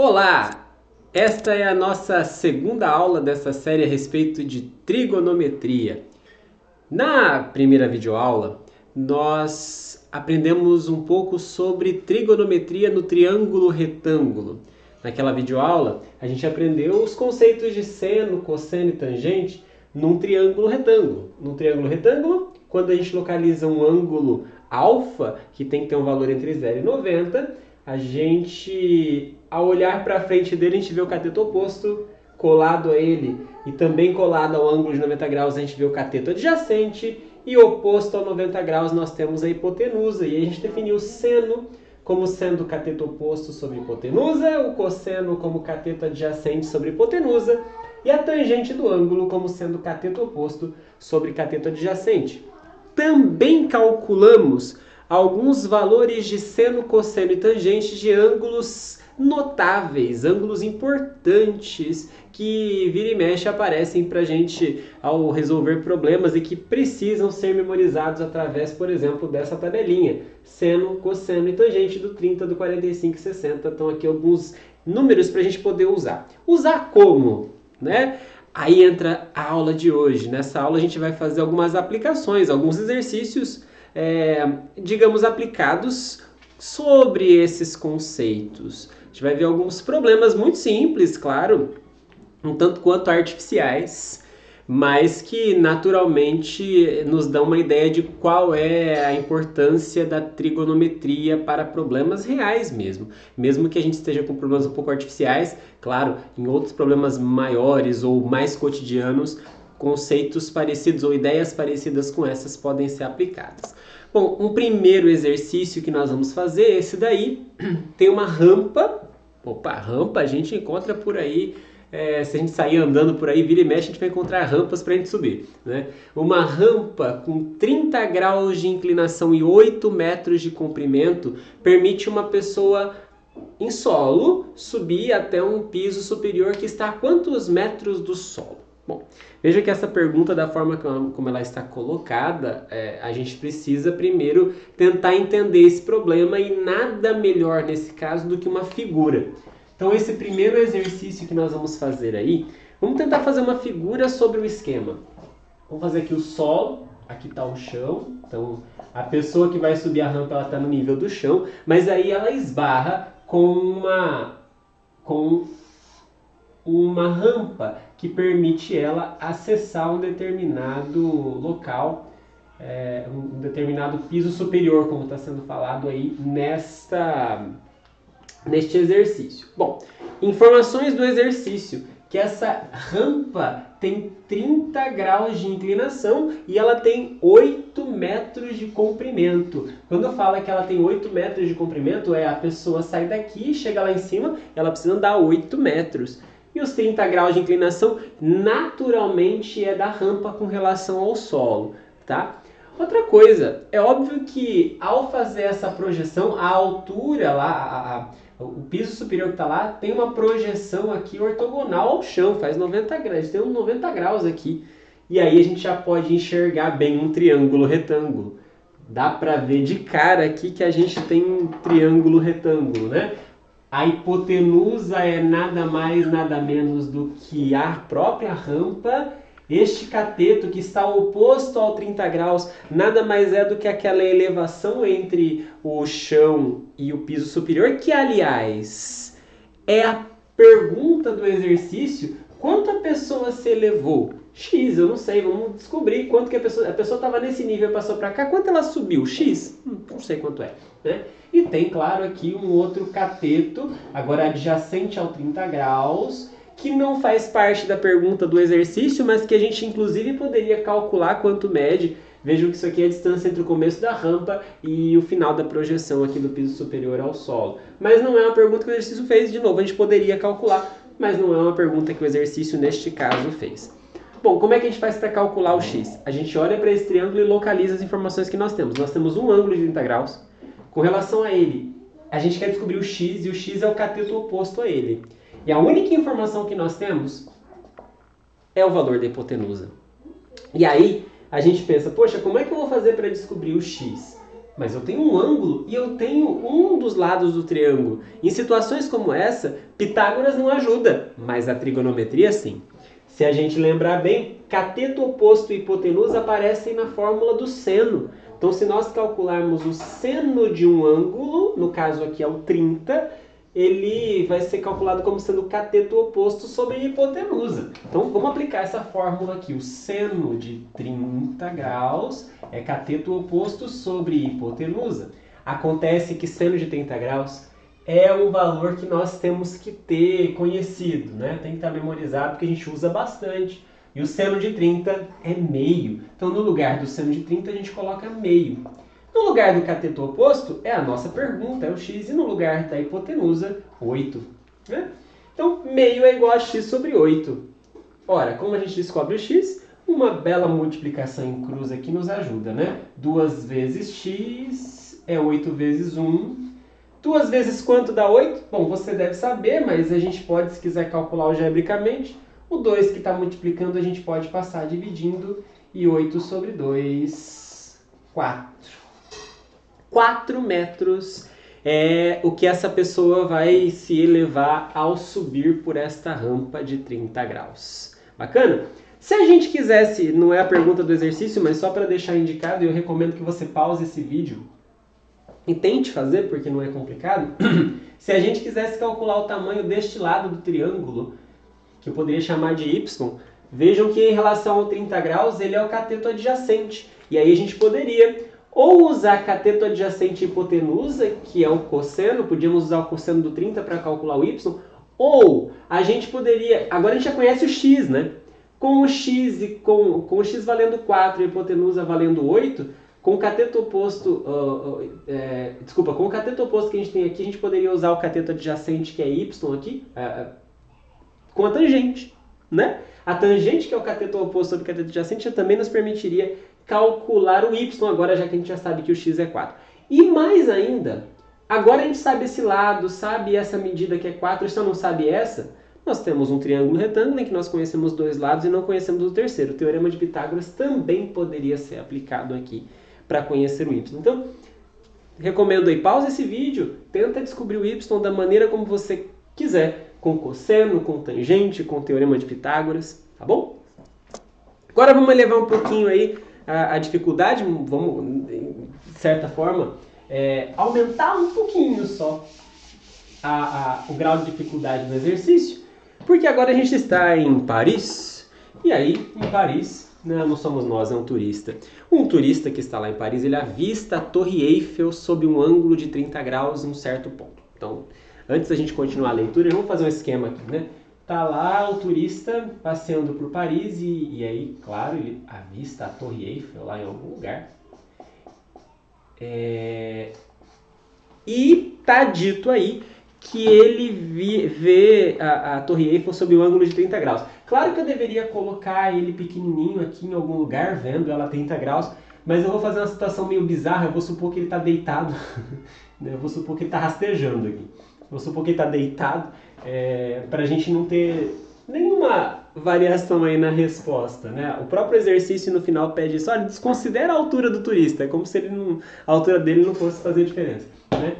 Olá! Esta é a nossa segunda aula dessa série a respeito de trigonometria. Na primeira videoaula, nós aprendemos um pouco sobre trigonometria no triângulo retângulo. Naquela videoaula, a gente aprendeu os conceitos de seno, cosseno e tangente num triângulo retângulo. Num triângulo retângulo, quando a gente localiza um ângulo alfa, que tem que ter um valor entre 0 e 90, a gente, ao olhar para frente dele, a gente vê o cateto oposto colado a ele, e também colado ao ângulo de 90 graus a gente vê o cateto adjacente, e oposto ao 90 graus nós temos a hipotenusa, e a gente definiu o seno como sendo o cateto oposto sobre hipotenusa, o cosseno como cateto adjacente sobre hipotenusa, e a tangente do ângulo como sendo cateto oposto sobre cateto adjacente. Também calculamos alguns valores de seno, cosseno e tangente de ângulos notáveis, ângulos importantes que vira e mexe aparecem para a gente ao resolver problemas e que precisam ser memorizados através, por exemplo, dessa tabelinha. Seno, cosseno e tangente do 30, do 45 e 60. Estão aqui alguns números para a gente poder usar. Usar como? Né? Aí entra a aula de hoje. Nessa aula a gente vai fazer algumas aplicações, alguns exercícios digamos, aplicados sobre esses conceitos. A gente vai ver alguns problemas muito simples, claro, um tanto quanto artificiais, mas que naturalmente nos dão uma ideia de qual é a importância da trigonometria para problemas reais mesmo. Mesmo que a gente esteja com problemas um pouco artificiais, claro, em outros problemas maiores ou mais cotidianos, conceitos parecidos ou ideias parecidas com essas podem ser aplicadas. Bom, um primeiro exercício que nós vamos fazer é esse daí. Tem uma rampa. Opa, rampa a gente encontra por aí. Se a gente sair andando por aí, vira e mexe, a gente vai encontrar rampas para a gente subir. Né? Uma rampa com 30 graus de inclinação e 8 metros de comprimento permite uma pessoa em solo subir até um piso superior que está a quantos metros do solo? Bom, veja que essa pergunta, da forma como ela está colocada, a gente precisa primeiro tentar entender esse problema e nada melhor nesse caso do que uma figura. Então esse primeiro exercício que nós vamos fazer aí, vamos tentar fazer uma figura sobre o esquema. Vamos fazer aqui o solo, aqui está o chão, então a pessoa que vai subir a rampa ela está no nível do chão, mas aí ela esbarra com uma rampa que permite ela acessar um determinado local, um determinado piso superior, como está sendo falado aí neste exercício. Bom, informações do exercício, que essa rampa tem 30 graus de inclinação e ela tem 8 metros de comprimento. Quando eu falo que ela tem 8 metros de comprimento, a pessoa sai daqui, chega lá em cima, ela precisa andar 8 metros. E os 30 graus de inclinação, naturalmente, é da rampa com relação ao solo, tá? Outra coisa, é óbvio que ao fazer essa projeção, a altura lá, o piso superior que está lá, tem uma projeção aqui ortogonal ao chão, faz 90 graus, tem uns 90 graus aqui. E aí a gente já pode enxergar bem um triângulo retângulo. Dá para ver de cara aqui que a gente tem um triângulo retângulo, né? A hipotenusa é nada mais, nada menos do que a própria rampa. Este cateto que está oposto ao 30 graus nada mais é do que aquela elevação entre o chão e o piso superior, que, aliás, é a pergunta do exercício: quanto a pessoa se elevou? X, eu não sei, vamos descobrir quanto que a pessoa estava nesse nível e passou para cá, quanto ela subiu? X? Não sei quanto é, né? E tem, claro, aqui um outro cateto, agora adjacente ao 30 graus, que não faz parte da pergunta do exercício, mas que a gente inclusive poderia calcular quanto mede. Vejam que isso aqui é a distância entre o começo da rampa e o final da projeção aqui do piso superior ao solo. Mas não é uma pergunta que o exercício fez, de novo, a gente poderia calcular, mas não é uma pergunta que o exercício neste caso fez. Bom, como é que a gente faz para calcular o x? A gente olha para esse triângulo e localiza as informações que nós temos. Nós temos um ângulo de 30 graus. Com relação a ele, a gente quer descobrir o x, e o x é o cateto oposto a ele. E a única informação que nós temos é o valor da hipotenusa. E aí, a gente pensa, poxa, como é que eu vou fazer para descobrir o x? mas eu tenho um ângulo e eu tenho um dos lados do triângulo. Em situações como essa, Pitágoras não ajuda, mas a trigonometria sim. Se a gente lembrar bem, cateto oposto e hipotenusa aparecem na fórmula do seno. Então, se nós calcularmos o seno de um ângulo, no caso aqui é o 30, ele vai ser calculado como sendo cateto oposto sobre hipotenusa. Então, vamos aplicar essa fórmula aqui. O seno de 30 graus é cateto oposto sobre hipotenusa. Acontece que seno de 30 graus é um valor que nós temos que ter conhecido, né? Tem que estar memorizado porque a gente usa bastante. E o seno de 30 é meio. Então, no lugar do seno de 30, a gente coloca meio. No lugar do cateto oposto, é a nossa pergunta, é o x, e no lugar da hipotenusa, 8. Né? Então, meio é igual a x sobre 8. Ora, como a gente descobre o x? Uma bela multiplicação em cruz aqui nos ajuda, né? 2 vezes x é 8 vezes 1. 2 vezes quanto dá 8? Bom, você deve saber, mas a gente pode, se quiser calcular algebricamente, o 2 que está multiplicando a gente pode passar dividindo, e 8 sobre 2, 4. 4 metros é o que essa pessoa vai se elevar ao subir por esta rampa de 30 graus. Bacana? Se a gente quisesse, não é a pergunta do exercício, mas só para deixar indicado, eu recomendo que você pause esse vídeo e tente fazer, porque não é complicado. Se a gente quisesse calcular o tamanho deste lado do triângulo, que eu poderia chamar de y, vejam que em relação ao 30 graus ele é o cateto adjacente. E aí a gente poderia ou usar cateto adjacente hipotenusa, que é o cosseno, podíamos usar o cosseno do 30 para calcular o y, ou a gente poderia, agora a gente já conhece o x, né? Com o x e com o x valendo 4 e a hipotenusa valendo 8, com o cateto oposto, com o cateto oposto que a gente tem aqui, a gente poderia usar o cateto adjacente, que é y aqui, com a tangente, né? A tangente, que é o cateto oposto sobre o cateto adjacente, também nos permitiria calcular o y agora, já que a gente já sabe que o x é 4. E mais ainda, agora a gente sabe esse lado, sabe essa medida que é 4, e só não sabe essa, nós temos um triângulo retângulo em que nós conhecemos dois lados e não conhecemos o terceiro. O teorema de Pitágoras também poderia ser aplicado aqui para conhecer o y. Então, recomendo aí, pausa esse vídeo, tenta descobrir o y da maneira como você quiser, com cosseno, com tangente, com teorema de Pitágoras, tá bom? Agora vamos elevar um pouquinho aí a dificuldade, vamos, de certa forma, aumentar um pouquinho só o grau de dificuldade do exercício, porque agora a gente está em Paris, e aí, em Paris, não somos nós, é um turista. Um turista que está lá em Paris, ele avista a Torre Eiffel sob um ângulo de 30 graus em um certo ponto. Então, antes da gente continuar a leitura, vamos fazer um esquema aqui, né? Tá lá o turista passeando por Paris e aí, claro, ele avista a Torre Eiffel lá em algum lugar. E tá dito aí que ele vê a Torre Eiffel sob o ângulo de 30 graus. Claro que eu deveria colocar ele pequenininho aqui em algum lugar, vendo ela a 30 graus, mas eu vou fazer uma situação meio bizarra, eu vou supor que ele está deitado, eu vou supor que ele está rastejando aqui. Vou supor que ele está deitado, para a gente não ter nenhuma variação aí na resposta, né? O próprio exercício no final pede isso, olha, desconsidera a altura do turista, é como se a altura dele não fosse fazer diferença, né?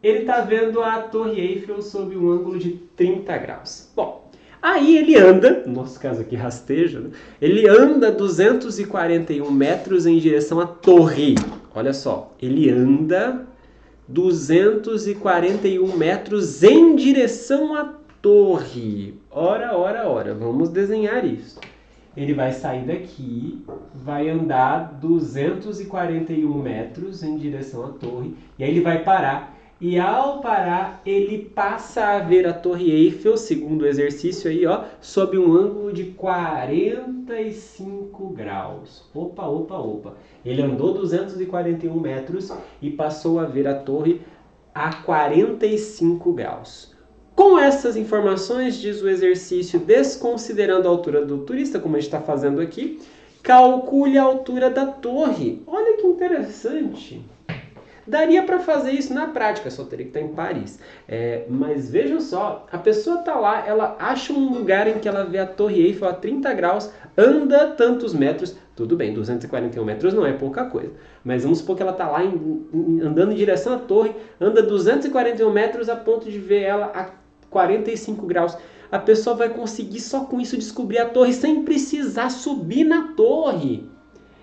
Ele está vendo a Torre Eiffel sob um ângulo de 30 graus. Bom, aí ele anda, no nosso caso aqui rasteja, né? Ele anda 241 metros em direção à torre. Olha só, ele anda 241 metros em direção à torre. Ora, vamos desenhar isso. Ele vai sair daqui, vai andar 241 metros em direção à torre, e aí ele vai parar. E ao parar, ele passa a ver a Torre Eiffel, segundo o exercício aí, ó, sob um ângulo de 45 graus. Opa. Ele andou 241 metros e passou a ver a torre a 45 graus. Com essas informações, diz o exercício, desconsiderando a altura do turista, como a gente está fazendo aqui, calcule a altura da torre. Olha que interessante. Daria para fazer isso na prática, só teria que estar em Paris. Mas vejam só, a pessoa está lá, ela acha um lugar em que ela vê a Torre Eiffel a 30 graus, anda tantos metros, Tudo bem, 241 metros não é pouca coisa. Mas vamos supor que ela está lá andando em direção à torre, anda 241 metros a ponto de ver ela a 45 graus. A pessoa vai conseguir só com isso descobrir a torre sem precisar subir na torre.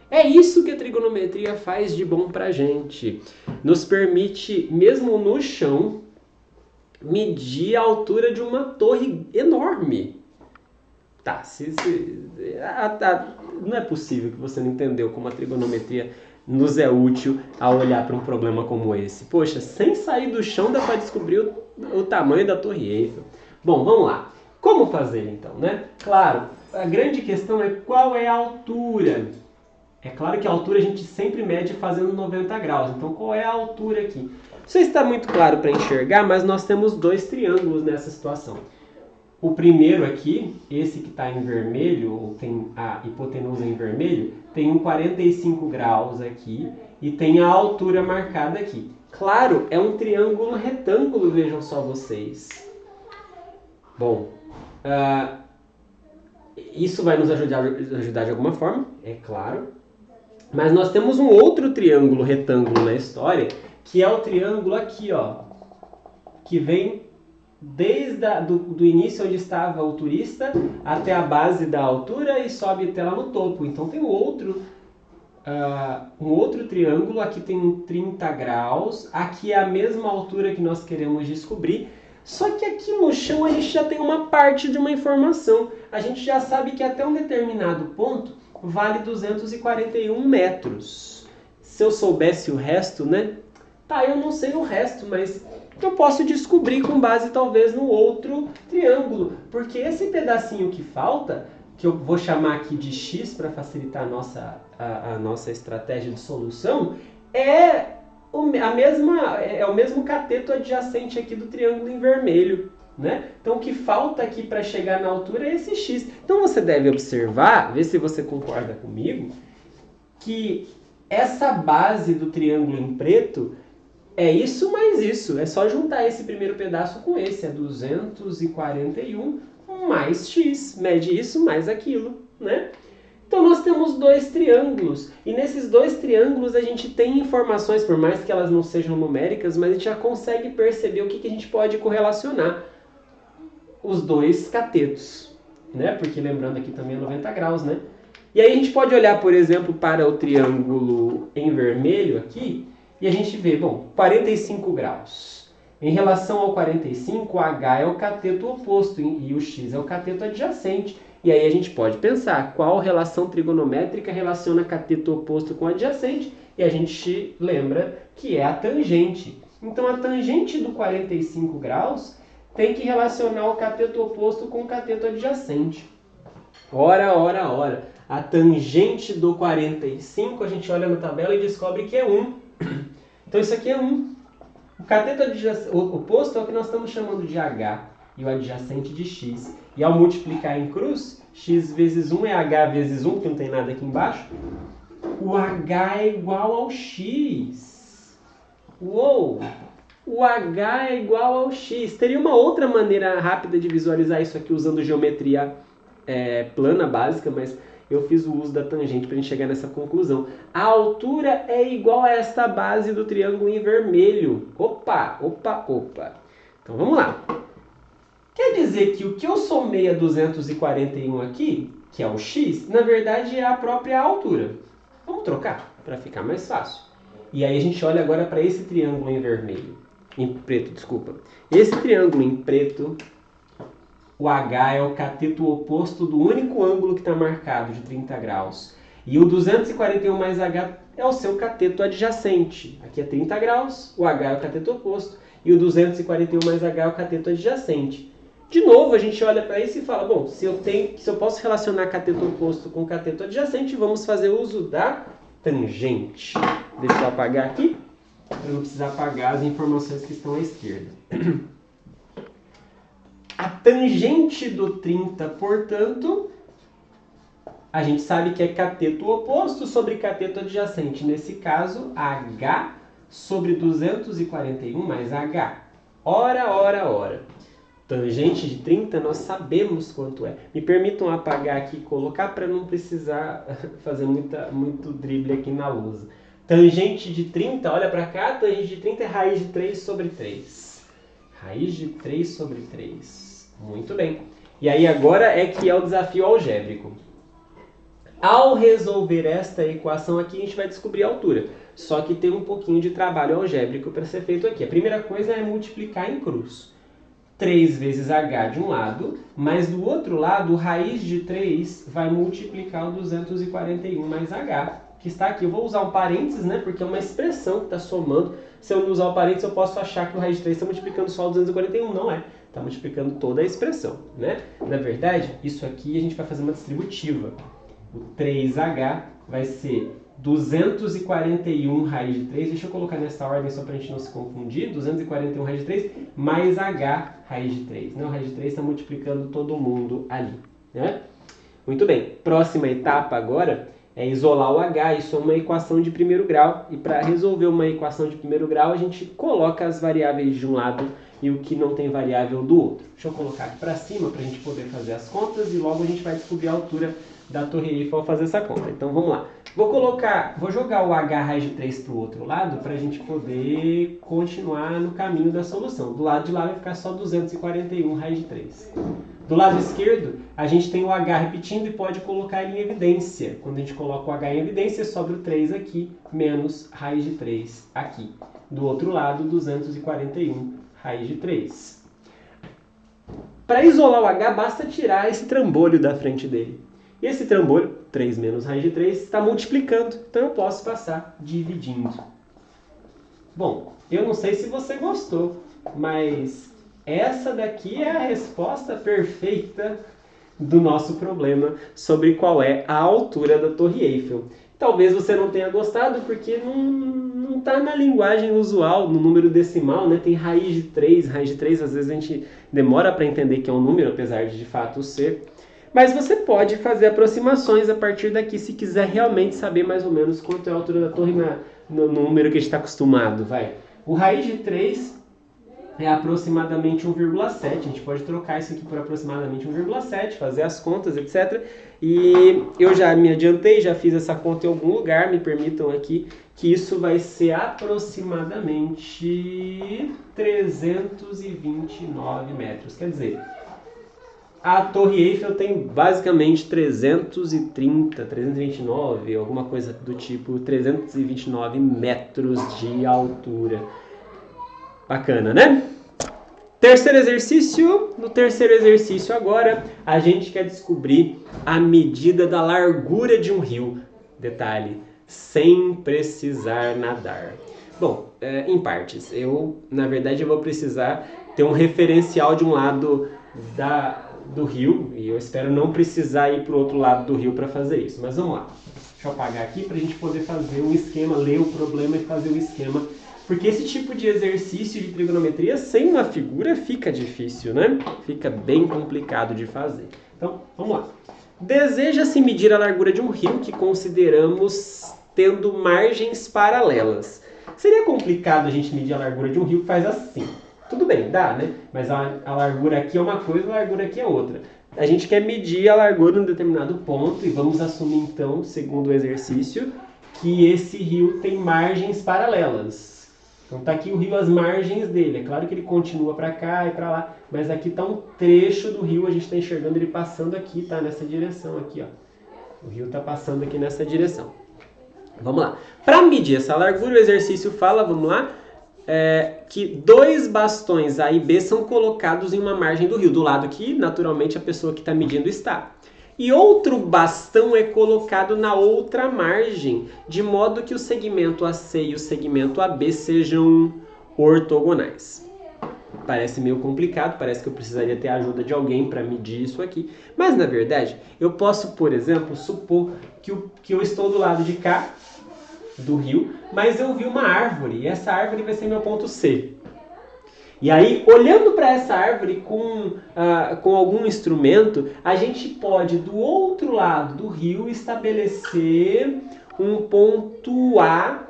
É isso que a trigonometria faz de bom pra gente. Nos permite, mesmo no chão, medir a altura de uma torre enorme. Tá, não é possível que você não entendeu como a trigonometria nos é útil ao olhar para um problema como esse. Poxa, sem sair do chão dá para descobrir o tamanho da Torre Eiffel. Bom, vamos lá. Como fazer então, né? Claro, a grande questão é qual é a altura. É claro que a altura a gente sempre mede fazendo 90 graus. Então, qual é a altura aqui? Não sei se está muito claro para enxergar, mas nós temos dois triângulos nessa situação. O primeiro aqui, esse que está em vermelho, ou tem a hipotenusa em vermelho, tem um 45 graus aqui e tem a altura marcada aqui. Claro, é um triângulo retângulo, vejam só vocês. Bom, isso vai nos ajudar de alguma forma, é claro. Mas nós temos um outro triângulo retângulo na história, que é o triângulo aqui, ó, que vem desde do início onde estava o turista até a base da altura e sobe até lá no topo. Então tem um outro triângulo, aqui tem 30 graus, aqui é a mesma altura que nós queremos descobrir, só que aqui no chão a gente já tem uma parte de uma informação. A gente já sabe que até um determinado ponto vale 241 metros. Se eu soubesse o resto, né? Tá, eu não sei o resto, mas eu posso descobrir com base talvez no outro triângulo, porque esse pedacinho que falta, que eu vou chamar aqui de X para facilitar a nossa estratégia de solução, é o mesmo cateto adjacente aqui do triângulo em vermelho, né? Então o que falta aqui para chegar na altura é esse X. Então você deve observar, ver se você concorda comigo, que essa base do triângulo em preto é isso mais isso. É só juntar esse primeiro pedaço com esse. É 241 mais x. Mede isso mais aquilo, né? Então nós temos dois triângulos. E nesses dois triângulos a gente tem informações, por mais que elas não sejam numéricas, mas a gente já consegue perceber o que a gente pode correlacionar. Os dois catetos, né? Porque lembrando aqui também é 90 graus, né? E aí a gente pode olhar, por exemplo, para o triângulo em vermelho aqui, e a gente vê, bom, 45 graus. Em relação ao 45, o H é o cateto oposto e o X é o cateto adjacente. E aí a gente pode pensar qual relação trigonométrica relaciona cateto oposto com adjacente, e a gente lembra que é a tangente. Então a tangente do 45 graus tem que relacionar o cateto oposto com o cateto adjacente. Ora, ora, ora. A tangente do 45, a gente olha na tabela e descobre que é 1. Então isso aqui é 1. O cateto oposto é o que nós estamos chamando de H e o adjacente de X. E ao multiplicar em cruz, X vezes 1 é H vezes 1, que não tem nada aqui embaixo. O H é igual ao X. Uou! O H é igual ao X. Teria uma outra maneira rápida de visualizar isso aqui usando geometria plana básica, mas eu fiz o uso da tangente para a gente chegar nessa conclusão. A altura é igual a esta base do triângulo em vermelho. Opa, opa, opa. Então vamos lá. Quer dizer que o que eu somei a 241 aqui, que é o x, na verdade é a própria altura. Vamos trocar para ficar mais fácil. E aí a gente olha agora para esse triângulo em vermelho. Em preto, desculpa. Esse triângulo em preto, o H é o cateto oposto do único ângulo que está marcado, de 30 graus. E o 241 mais H é o seu cateto adjacente. Aqui é 30 graus, o H é o cateto oposto. E o 241 mais H é o cateto adjacente. De novo, a gente olha para isso e fala, bom, se eu posso relacionar cateto oposto com cateto adjacente, vamos fazer uso da tangente. Deixa eu apagar aqui, para não precisar apagar as informações que estão à esquerda. A tangente do 30, portanto, a gente sabe que é cateto oposto sobre cateto adjacente. Nesse caso, H sobre 241 mais H. Ora, ora, ora. Tangente de 30 nós sabemos quanto é. Me permitam apagar aqui e colocar para não precisar fazer muito drible aqui na lousa. Tangente de 30, olha para cá, tangente de 30 é raiz de 3 sobre 3. Raiz de 3 sobre 3. Muito bem. E aí agora é que é o desafio algébrico. Ao resolver esta equação aqui, a gente vai descobrir a altura. Só que tem um pouquinho de trabalho algébrico para ser feito aqui. A primeira coisa é multiplicar em cruz. 3 vezes h de um lado, mas do outro lado, raiz de 3 vai multiplicar o 241 mais h, que está aqui. Eu vou usar um parênteses, né, porque é uma expressão que está somando. Se eu não usar o parênteses, eu posso achar que o raiz de 3 está multiplicando só o 241. Não é. Está multiplicando toda a expressão, né? Na verdade, isso aqui a gente vai fazer uma distributiva. O 3h vai ser 241 raiz de 3, deixa eu colocar nessa ordem só para a gente não se confundir, 241 raiz de 3 mais h raiz de 3. Né? O raiz de 3 está multiplicando todo mundo ali. Né? Muito bem, próxima etapa agora é isolar o h, isso é uma equação de primeiro grau, e para resolver uma equação de primeiro grau a gente coloca as variáveis de um lado e o que não tem variável do outro. Deixa eu colocar aqui para cima para a gente poder fazer as contas e logo a gente vai descobrir a altura da Torre Eiffel ao fazer essa conta. Então vamos lá. Vou jogar o h raiz de 3 para o outro lado para a gente poder continuar no caminho da solução. Do lado de lá vai ficar só 241 raiz de 3. Do lado esquerdo, a gente tem o h repetindo e pode colocar ele em evidência. Quando a gente coloca o h em evidência, sobra o 3 aqui, menos raiz de 3 aqui. Do outro lado, 241 raiz de 3. Para isolar o h, basta tirar esse trambolho da frente dele. E esse trambolho, 3 menos raiz de 3, está multiplicando. Então eu posso passar dividindo. Bom, eu não sei se você gostou, mas essa daqui é a resposta perfeita do nosso problema sobre qual é a altura da Torre Eiffel. Talvez você não tenha gostado porque não está na linguagem usual, no número decimal, né? Tem raiz de 3, às vezes a gente demora para entender que é um número, apesar de fato ser. Mas você pode fazer aproximações a partir daqui, se quiser realmente saber mais ou menos quanto é a altura da torre no número que a gente está acostumado. Vai. O raiz de 3 é aproximadamente 1,7. A gente pode trocar isso aqui por aproximadamente 1,7, fazer as contas, etc. E eu já me adiantei, já fiz essa conta em algum lugar, me permitam aqui, que isso vai ser aproximadamente 329 metros. Quer dizer, a Torre Eiffel tem basicamente 329, alguma coisa do tipo, 329 metros de altura. Bacana, né? Terceiro exercício. No terceiro exercício agora, a gente quer descobrir a medida da largura de um rio. Detalhe, sem precisar nadar. Bom, em partes. Na verdade, eu vou precisar ter um referencial de um lado do rio, e eu espero não precisar ir para o outro lado do rio para fazer isso. Mas vamos lá. Deixa eu apagar aqui para a gente poder fazer um esquema, ler o problema e fazer o esquema. Porque esse tipo de exercício de trigonometria sem uma figura fica difícil, né? Fica bem complicado de fazer. Então, vamos lá. Deseja-se medir a largura de um rio que consideramos tendo margens paralelas. Seria complicado a gente medir a largura de um rio que faz assim. Tudo bem, dá, né? Mas a largura aqui é uma coisa, a largura aqui é outra. A gente quer medir a largura em um determinado ponto e vamos assumir então, segundo o exercício, que esse rio tem margens paralelas. Então tá aqui o rio, as margens dele. É claro que ele continua para cá e para lá, mas aqui tá um trecho do rio, a gente está enxergando ele passando aqui, tá? Nessa direção aqui, ó. O rio tá passando aqui nessa direção. Vamos lá. Para medir essa largura, o exercício fala, vamos lá, que 2 bastões A e B são colocados em uma margem do rio, do lado que, naturalmente, a pessoa que está medindo está. E outro bastão é colocado na outra margem, de modo que o segmento AC e o segmento AB sejam ortogonais. Parece meio complicado, parece que eu precisaria ter a ajuda de alguém para medir isso aqui. Mas, na verdade, eu posso, por exemplo, supor que eu estou do lado de cá, do rio, mas eu vi uma árvore, e essa árvore vai ser meu ponto C. E aí, olhando para essa árvore com algum instrumento, a gente pode, do outro lado do rio, estabelecer um ponto A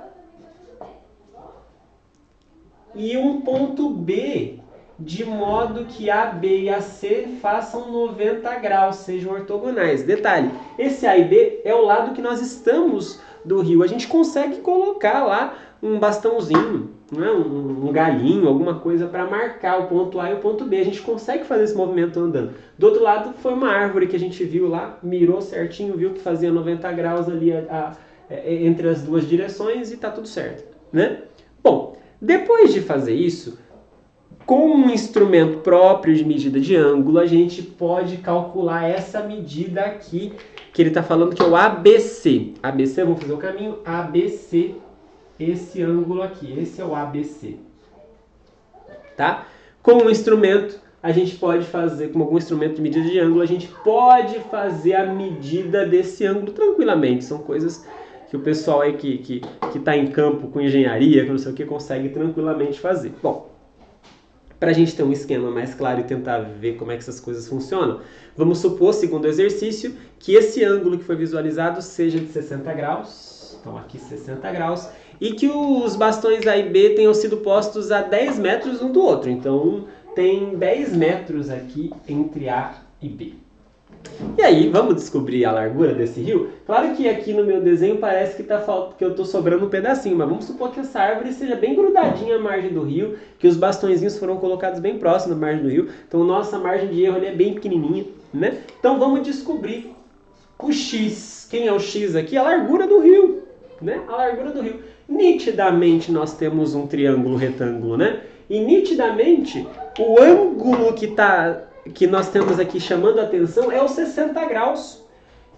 e um ponto B. de modo que A, B e AC façam 90 graus, sejam ortogonais. Detalhe, esse A e B é o lado que nós estamos do rio. A gente consegue colocar lá um bastãozinho, né? um galinho, alguma coisa para marcar o ponto A e o ponto B. A gente consegue fazer esse movimento andando. Do outro lado foi uma árvore que a gente viu lá, mirou certinho, viu que fazia 90 graus ali entre as duas direções e está tudo certo, né? Bom, depois de fazer isso, com um instrumento próprio de medida de ângulo, a gente pode calcular essa medida aqui, que ele está falando que é o ABC. ABC, vamos fazer o caminho, ABC, esse ângulo aqui, esse é o ABC. Tá? Com um instrumento, a gente pode fazer, com algum instrumento de medida de ângulo, a gente pode fazer a medida desse ângulo tranquilamente. São coisas que o pessoal aí que está em campo com engenharia, que não sei o que, consegue tranquilamente fazer. Bom, para a gente ter um esquema mais claro e tentar ver como é que essas coisas funcionam, vamos supor, segundo o exercício, que esse ângulo que foi visualizado seja de 60 graus, então aqui 60 graus, e que os bastões A e B tenham sido postos a 10 metros um do outro, então tem 10 metros aqui entre A e B. E aí, vamos descobrir a largura desse rio? Claro que aqui no meu desenho parece que eu estou sobrando um pedacinho, mas vamos supor que essa árvore seja bem grudadinha à margem do rio, que os bastõezinhos foram colocados bem próximo à margem do rio, então nossa margem de erro ali é bem pequenininha, né? Então vamos descobrir o x. Quem é o x aqui? A largura do rio, né? A largura do rio. Nitidamente nós temos um triângulo retângulo, né? E nitidamente o ângulo que nós temos aqui chamando a atenção é os 60 graus.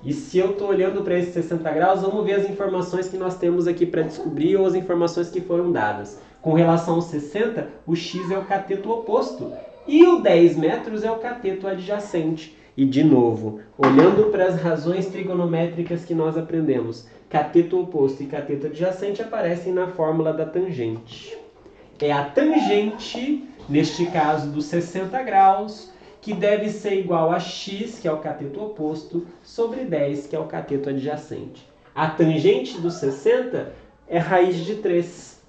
E se eu estou olhando para esses 60 graus, vamos ver as informações que nós temos aqui para descobrir ou as informações que foram dadas. Com relação aos 60, o x é o cateto oposto e o 10 metros é o cateto adjacente. E de novo, olhando para as razões trigonométricas que nós aprendemos, cateto oposto e cateto adjacente aparecem na fórmula da tangente. É a tangente, neste caso dos 60 graus, que deve ser igual a x, que é o cateto oposto, sobre 10, que é o cateto adjacente. A tangente dos 60 é raiz de 3.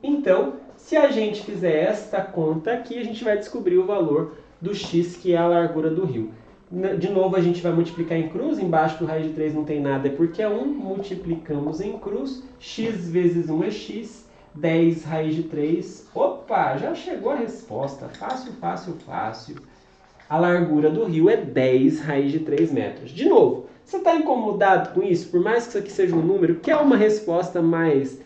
Então, se a gente fizer esta conta aqui, a gente vai descobrir o valor do x, que é a largura do rio. De novo, a gente vai multiplicar em cruz, embaixo do raiz de 3 não tem nada, é porque é 1, multiplicamos em cruz, x vezes 1 é x, 10 raiz de 3, opa, já chegou a resposta, fácil, fácil, fácil. A largura do rio é 10 raiz de 3 metros. De novo, você está incomodado com isso? Por mais que isso aqui seja um número, quer uma resposta mais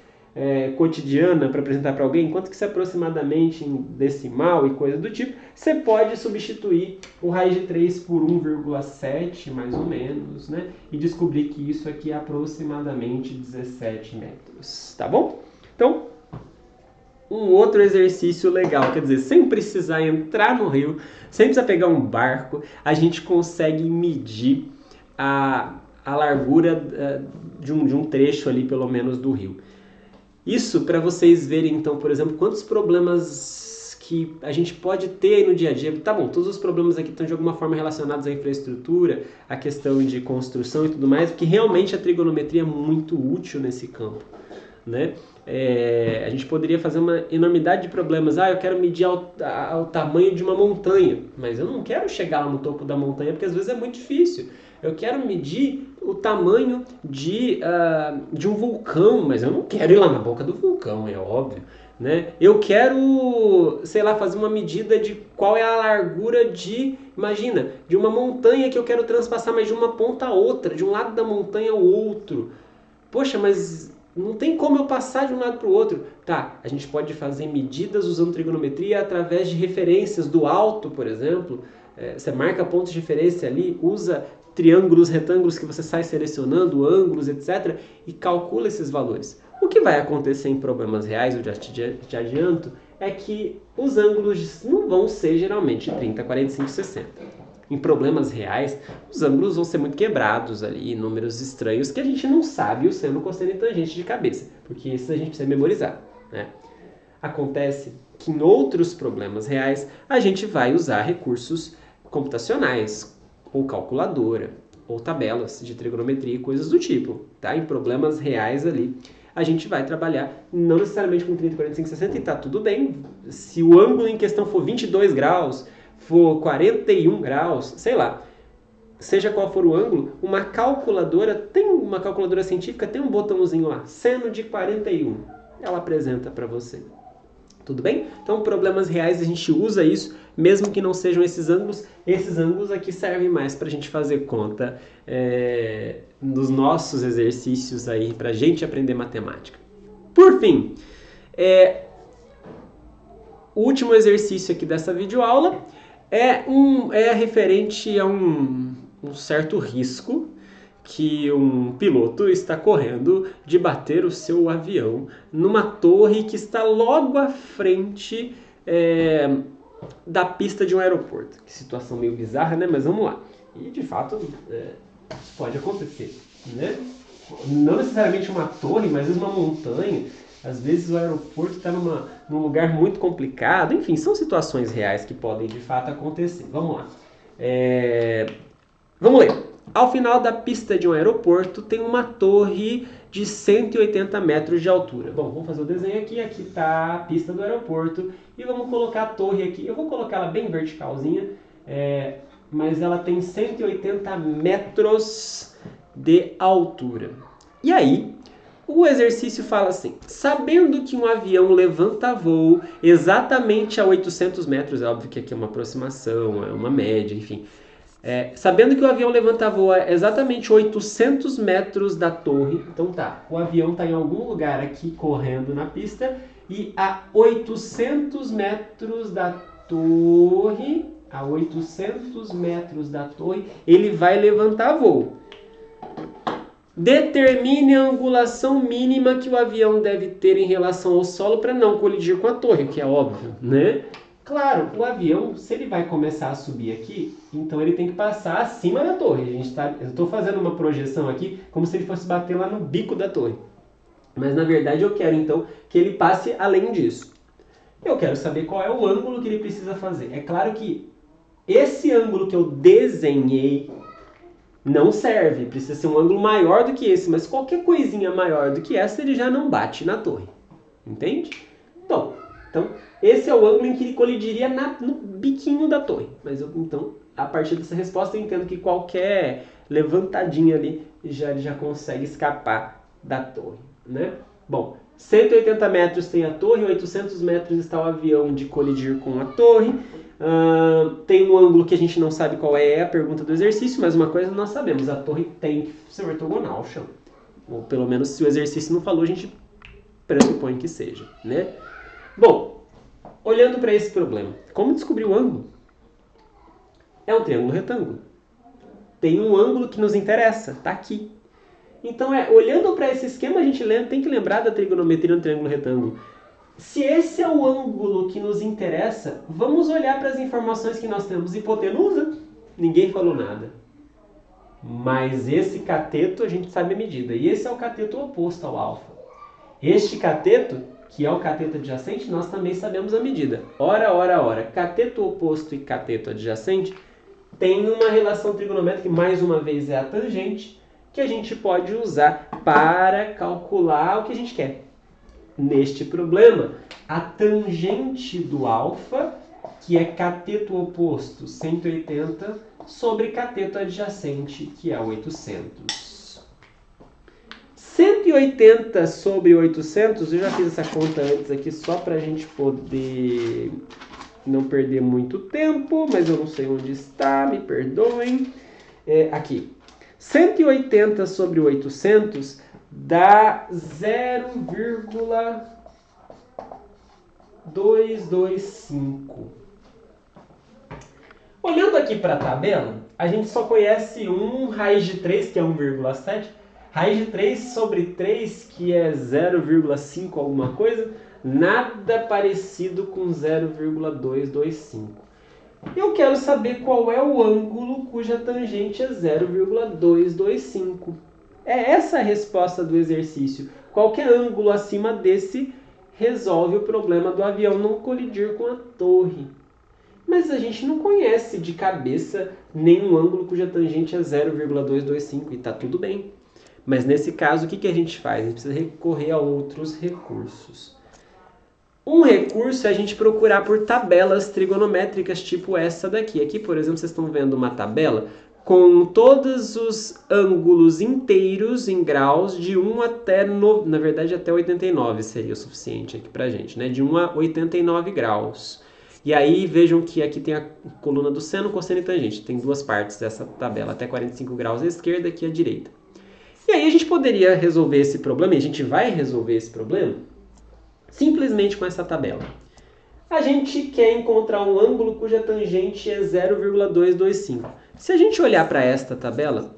cotidiana para apresentar para alguém, quanto que se aproximadamente em decimal e coisa do tipo, você pode substituir o raiz de 3 por 1,7 mais ou menos, né? E descobrir que isso aqui é aproximadamente 17 metros, tá bom? Então, um outro exercício legal, quer dizer, sem precisar entrar no rio, sem precisar pegar um barco, a gente consegue medir a largura de um trecho ali, pelo menos, do rio. Isso para vocês verem, então, por exemplo, quantos problemas que a gente pode ter aí no dia a dia. Tá bom, todos os problemas aqui estão de alguma forma relacionados à infraestrutura, à questão de construção e tudo mais, porque realmente a trigonometria é muito útil nesse campo, né? A gente poderia fazer uma enormidade de problemas. Eu quero medir o tamanho de uma montanha, mas eu não quero chegar lá no topo da montanha, porque às vezes é muito difícil. Eu quero medir o tamanho de um vulcão, mas eu não quero ir lá na boca do vulcão, é óbvio, né? Eu quero, sei lá, fazer uma medida de qual é a largura imagina, de uma montanha que eu quero transpassar, mas de uma ponta a outra, de um lado da montanha ao outro. Poxa, mas não tem como eu passar de um lado para o outro. Tá, a gente pode fazer medidas usando trigonometria através de referências do alto, por exemplo. Você marca pontos de referência ali, usa triângulos, retângulos que você sai selecionando, ângulos, etc. e calcula esses valores. O que vai acontecer em problemas reais, eu já te adianto, é que os ângulos não vão ser geralmente 30, 45, 60. Em problemas reais, os ângulos vão ser muito quebrados ali, números estranhos que a gente não sabe o seno, cosseno e tangente de cabeça, porque isso a gente precisa memorizar, né? Acontece que em outros problemas reais a gente vai usar recursos computacionais, ou calculadora, ou tabelas de trigonometria e coisas do tipo, tá? Em problemas reais ali, a gente vai trabalhar não necessariamente com 30, 45, 60 e tá tudo bem. Se o ângulo em questão for 22 graus, for 41 graus, sei lá, seja qual for o ângulo, uma calculadora científica tem um botãozinho lá, seno de 41. Ela apresenta para você. Tudo bem? Então, problemas reais a gente usa isso, mesmo que não sejam esses ângulos. Esses ângulos aqui servem mais para a gente fazer conta nos nossos exercícios aí, para a gente aprender matemática. Por fim, o último exercício aqui dessa videoaula é referente a um certo risco que um piloto está correndo de bater o seu avião numa torre que está logo à frente da pista de um aeroporto. Que situação meio bizarra, né? Mas vamos lá. E de fato pode acontecer, né? Não necessariamente uma torre, mas às vezes uma montanha. Às vezes o aeroporto está num lugar muito complicado. Enfim, são situações reais que podem de fato acontecer. Vamos lá. Vamos ler. Ao final da pista de um aeroporto tem uma torre de 180 metros de altura. Bom, vamos fazer o desenho aqui. Aqui está a pista do aeroporto e vamos colocar a torre aqui. Eu vou colocar ela bem verticalzinha, mas ela tem 180 metros de altura. E aí, o exercício fala assim: sabendo que um avião levanta voo exatamente a 800 metros, é óbvio que aqui é uma aproximação, é uma média, enfim. Sabendo que o avião levanta voo a exatamente 800 metros da torre, então tá, o avião está em algum lugar aqui correndo na pista e a 800 metros da torre, ele vai levantar voo. Determine a angulação mínima que o avião deve ter em relação ao solo para não colidir com a torre, o que é óbvio, né? Claro, o avião, se ele vai começar a subir aqui, então ele tem que passar acima da torre. Eu estou fazendo uma projeção aqui como se ele fosse bater lá no bico da torre. Mas na verdade eu quero então que ele passe além disso. Eu quero saber qual é o ângulo que ele precisa fazer. É claro que esse ângulo que eu desenhei não serve, precisa ser um ângulo maior do que esse, mas qualquer coisinha maior do que essa ele já não bate na torre. Entende? Bom, então esse é o ângulo em que ele colidiria no biquinho da torre. Mas então, a partir dessa resposta, eu entendo que qualquer levantadinha ali ele já consegue escapar da torre, né? Bom, 180 metros tem a torre, 800 metros está o avião de colidir com a torre. Tem um ângulo que a gente não sabe qual é a pergunta do exercício, mas uma coisa nós sabemos: a torre tem que ser ortogonal ao chão. Ou pelo menos, se o exercício não falou, a gente pressupõe que seja, né? Bom, olhando para esse problema, como descobrir o ângulo? É um triângulo retângulo. Tem um ângulo que nos interessa, está aqui. Então, olhando para esse esquema, a gente tem que lembrar da trigonometria no triângulo retângulo. Se esse é o ângulo que nos interessa, vamos olhar para as informações que nós temos. Hipotenusa? Ninguém falou nada. Mas esse cateto a gente sabe a medida. E esse é o cateto oposto ao alfa. Este cateto, que é o cateto adjacente, nós também sabemos a medida. Ora. Cateto oposto e cateto adjacente tem uma relação trigonométrica, que mais uma vez é a tangente, que a gente pode usar para calcular o que a gente quer. Neste problema, a tangente do alfa, que é cateto oposto 180, sobre cateto adjacente, que é 800. 180 sobre 800, eu já fiz essa conta antes aqui só para a gente poder não perder muito tempo, mas eu não sei onde está, me perdoem. Aqui. 180 sobre 800 dá 0,225. Olhando aqui para a tabela, a gente só conhece raiz de 3, que é 1,7. Raiz de 3 sobre 3, que é 0,5 alguma coisa, nada parecido com 0,225. Eu quero saber qual é o ângulo cuja tangente é 0,225. É essa a resposta do exercício. Qualquer ângulo acima desse resolve o problema do avião não colidir com a torre. Mas a gente não conhece de cabeça nenhum ângulo cuja tangente é 0,225 e está tudo bem. Mas nesse caso, o que a gente faz? A gente precisa recorrer a outros recursos. Um recurso é a gente procurar por tabelas trigonométricas, tipo essa daqui. Aqui, por exemplo, vocês estão vendo uma tabela com todos os ângulos inteiros em graus de 1 até, na verdade, até 89 seria o suficiente aqui pra gente, né? De 1 a 89 graus. E aí, vejam que aqui tem a coluna do seno, cosseno e tangente. Tem duas partes dessa tabela, até 45 graus à esquerda e aqui à direita. E aí a gente poderia resolver esse problema, e a gente vai resolver esse problema, simplesmente com essa tabela. A gente quer encontrar um ângulo cuja tangente é 0,225. Se a gente olhar para esta tabela,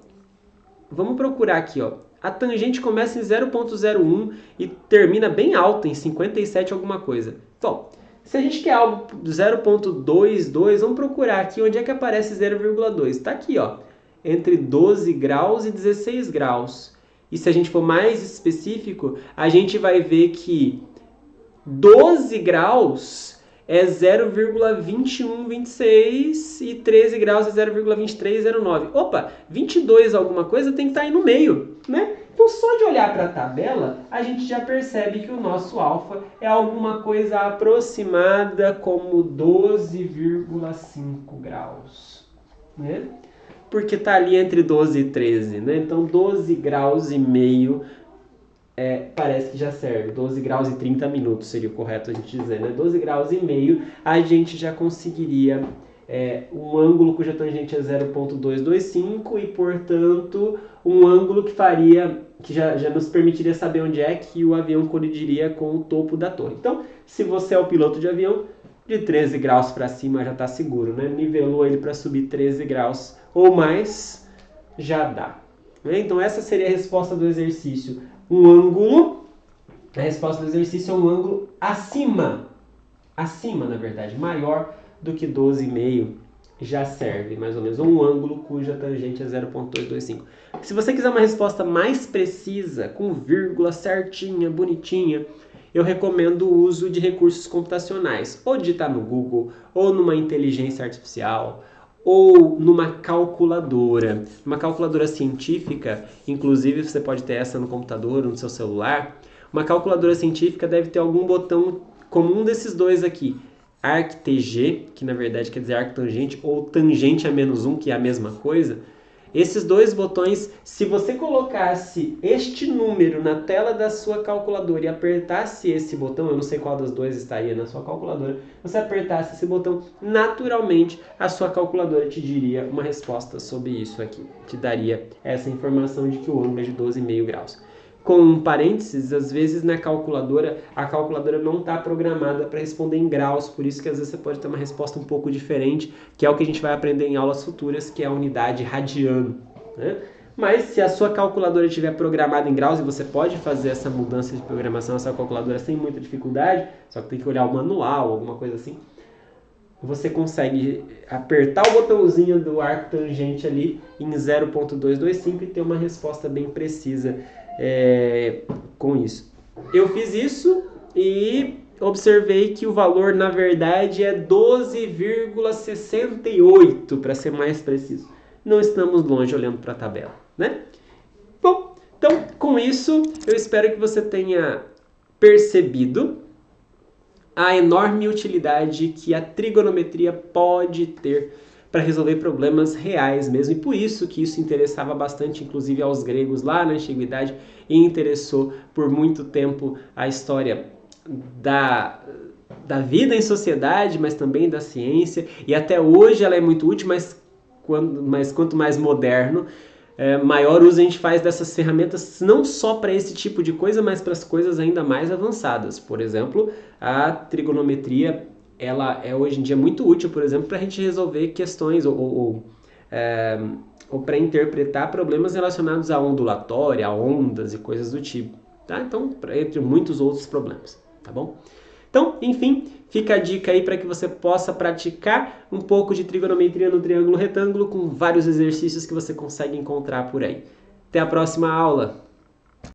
vamos procurar aqui, ó. A tangente começa em 0,01 e termina bem alta, em 57 alguma coisa. Então, se a gente quer algo 0,22, vamos procurar aqui onde é que aparece 0,2. Está aqui, ó, entre 12 graus e 16 graus. E se a gente for mais específico, a gente vai ver que 12 graus é 0,2126 e 13 graus é 0,2309. Opa, 22 alguma coisa tem que estar aí no meio, né? Então, só de olhar para a tabela, a gente já percebe que o nosso alfa é alguma coisa aproximada como 12,5 graus, né? Porque está ali entre 12 e 13, né? Então, 12 graus e meio parece que já serve. 12 graus e 30 minutos seria o correto a gente dizer, né? 12 graus e meio a gente já conseguiria um ângulo cuja tangente é 0,225 e, portanto, um ângulo que já nos permitiria saber onde é que o avião colidiria com o topo da torre. Então, se você é o piloto de avião, de 13 graus para cima já está seguro, né? Nivelou ele para subir 13 graus ou mais, já dá. Né? Então, essa seria a resposta do exercício. Um ângulo, a resposta do exercício é um ângulo acima, na verdade, maior do que 12,5 já serve, mais ou menos, um ângulo cuja tangente é 0,225. Se você quiser uma resposta mais precisa, com vírgula certinha, bonitinha, eu recomendo o uso de recursos computacionais, ou digitar no Google, ou numa inteligência artificial, ou numa calculadora. Uma calculadora científica, inclusive você pode ter essa no computador ou no seu celular. Uma calculadora científica deve ter algum botão como um desses dois aqui. ArcTG, que na verdade quer dizer arctangente, ou tangente a menos 1, que é a mesma coisa. Esses dois botões, se você colocasse este número na tela da sua calculadora e apertasse esse botão, eu não sei qual dos dois estaria na sua calculadora, você apertasse esse botão, naturalmente a sua calculadora te diria uma resposta sobre isso aqui. Te daria essa informação de que o ângulo é de 12,5 graus. Com parênteses, às vezes a calculadora não está programada para responder em graus, por isso que às vezes você pode ter uma resposta um pouco diferente, que é o que a gente vai aprender em aulas futuras, que é a unidade radiano, né? Mas se a sua calculadora estiver programada em graus, e você pode fazer essa mudança de programação na sua calculadora sem muita dificuldade, só que tem que olhar o manual, alguma coisa assim, você consegue apertar o botãozinho do arco tangente ali em 0,225 e ter uma resposta bem precisa com isso. Eu fiz isso e observei que o valor, na verdade, é 12,68, para ser mais preciso. Não estamos longe olhando para a tabela, né? Bom, então, com isso, eu espero que você tenha percebido a enorme utilidade que a trigonometria pode ter para resolver problemas reais mesmo, e por isso que isso interessava bastante, inclusive, aos gregos lá na antiguidade, e interessou por muito tempo a história da vida em sociedade, mas também da ciência, e até hoje ela é muito útil, mas quanto mais moderno, maior uso a gente faz dessas ferramentas, não só para esse tipo de coisa, mas para as coisas ainda mais avançadas. Por exemplo, a trigonometria, ela é hoje em dia muito útil, por exemplo, para a gente resolver questões ou para interpretar problemas relacionados à ondulatória, a ondas e coisas do tipo, tá? Então, entre muitos outros problemas, tá bom? Então, enfim, fica a dica aí para que você possa praticar um pouco de trigonometria no triângulo retângulo com vários exercícios que você consegue encontrar por aí. Até a próxima aula!